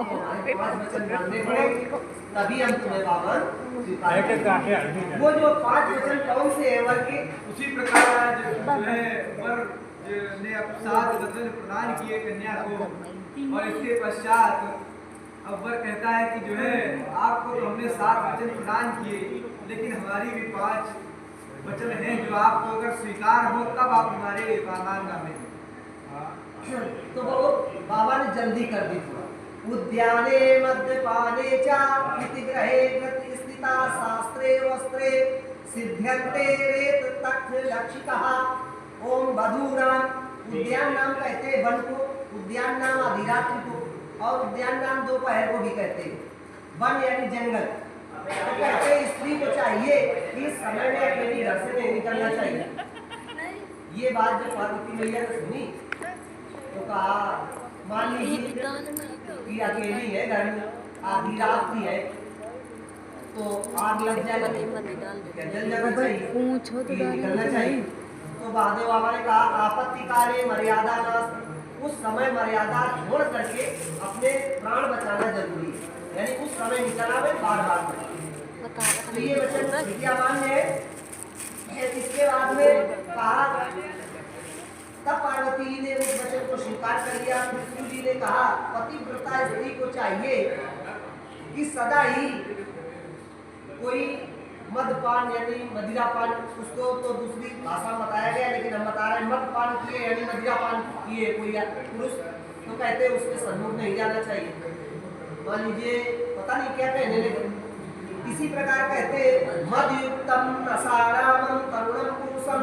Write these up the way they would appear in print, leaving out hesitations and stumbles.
कि हमारे 5 वचन मानने पड़ेंगे, तभी हम तुम्हें बावन स्वीकार। वो जो 5 वचन कौन से हैं वर के? उसी प्रकार आज जो है वर ने अब 7 वचन प्रदान किए कन्या को, और इसके पश्चात अब वर कहता है कि जो है आपको तो हमने 7 वचन प्रदान किए, लेकिन हमारी भी 5 वचन हैं जो आपको अगर स्वीकार हो तब आप हमारे बागान में। तो वो बाबा ने जल्दी कर दी थोड़ा। उद्याने मद्यपाने च इति ग्रहे गति स्थिता शास्त्रे वस्त्रे सिद्ध्यन्ते रेत तख्त लक्षितः। ओम वधूनाम, उद्यान नाम कहते हैं वन को, उद्यान नाम अधिरात्रि को, और उद्यान नाम दोपहर को भी कहते हैं। वन यानी जंगल। तो कहते हैं स्त्री को चाहिए कि इस समय में अकेली घर से नहीं निकलना चाहिए। ये बात जब पार्वती मैया ने सुनी तो कहा मान लीजिए कि अकेली है घर में, आधी रात की है, तो आग लग जाएगी, जल जाना चाहिए, निकलना चाहिए। तो महादेव बाबा ने कहा आपत्ति कार्य मर्यादा नाश, उस समय मर्यादा छोड़ करके अपने प्राण बचाना जरूरी है, यानी उस समय निकलना में बार-बार। तो ये वचन विद्यामान है। इसके बाद में कहा, तब पार्वती जी ने उस वचन को स्वीकार कर लिया। विष्णु जी ने कहा पतिव्रता स्त्री को चाहिए कि सदा ही कोई मदपान यानी मदिरापान, उसको तो दूसरी भाषा में बताया गया, लेकिन हम बता रहे हैं मदपान किए यानी मदिरापान किए कोई पुरुष, तो कहते हैं उसके सन्मुख नहीं जाना चाहिए। मान लीजिए पता नहीं क्या कहने लगे। इसी प्रकार कहते हैं मदयुक्तम नसारामम तरुणम पुरुषम,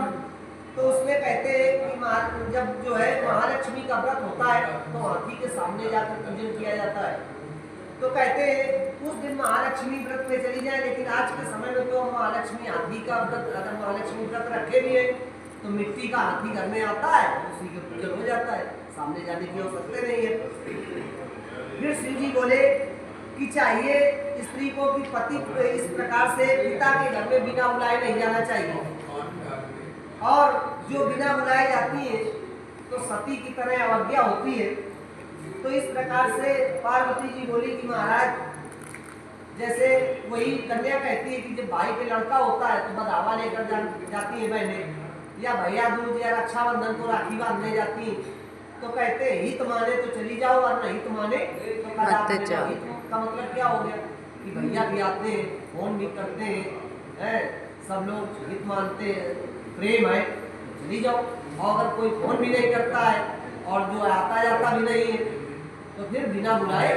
तो उसमें कहते हैं कि जब जो है महालक्ष्मी का व्रत होता है तो हाथी के सामने जाकर पूजन किया जाता है। तो कहते हैं उस दिन महालक्ष्मी व्रत में चली जाए, लेकिन आज के समय में तो महालक्ष्मी हाथी का व्रत, अगर महालक्ष्मी व्रत रखे भी है तो मिट्टी का हाथी घर में आता है, उसी के पूजन हो जाता है, सामने जाने की आवश्यकता नहीं है। फिर शिव जी बोले कि चाहिए स्त्री को कि पति इस प्रकार से पिता के घर में बिना बुलाए नहीं जाना चाहिए, और जो बिना बुलाए जाती है तो सती की तरह अवज्ञा होती है। तो इस प्रकार से पार्वती जी बोली कि महाराज, जैसे वही कन्या कहती है कि जब भाई पे लड़का होता है तो बधावा लेकर जाती है बहनें, या भैया दूज या रक्षाबंधन को राखी बांधने जाती है, तो कहते हैं हित माने तो चली जाओ और नहीं तो माने तो कदापि जाओ। हित का मतलब क्या हो गया कि भैया भी आते हैं, फोन भी करते हैं, सब लोग हित मानते हैं, प्रेम है, चली जाओ। और अगर कोई फोन भी नहीं करता है और जो आता जाता भी नहीं है तो फिर बिना बुलाए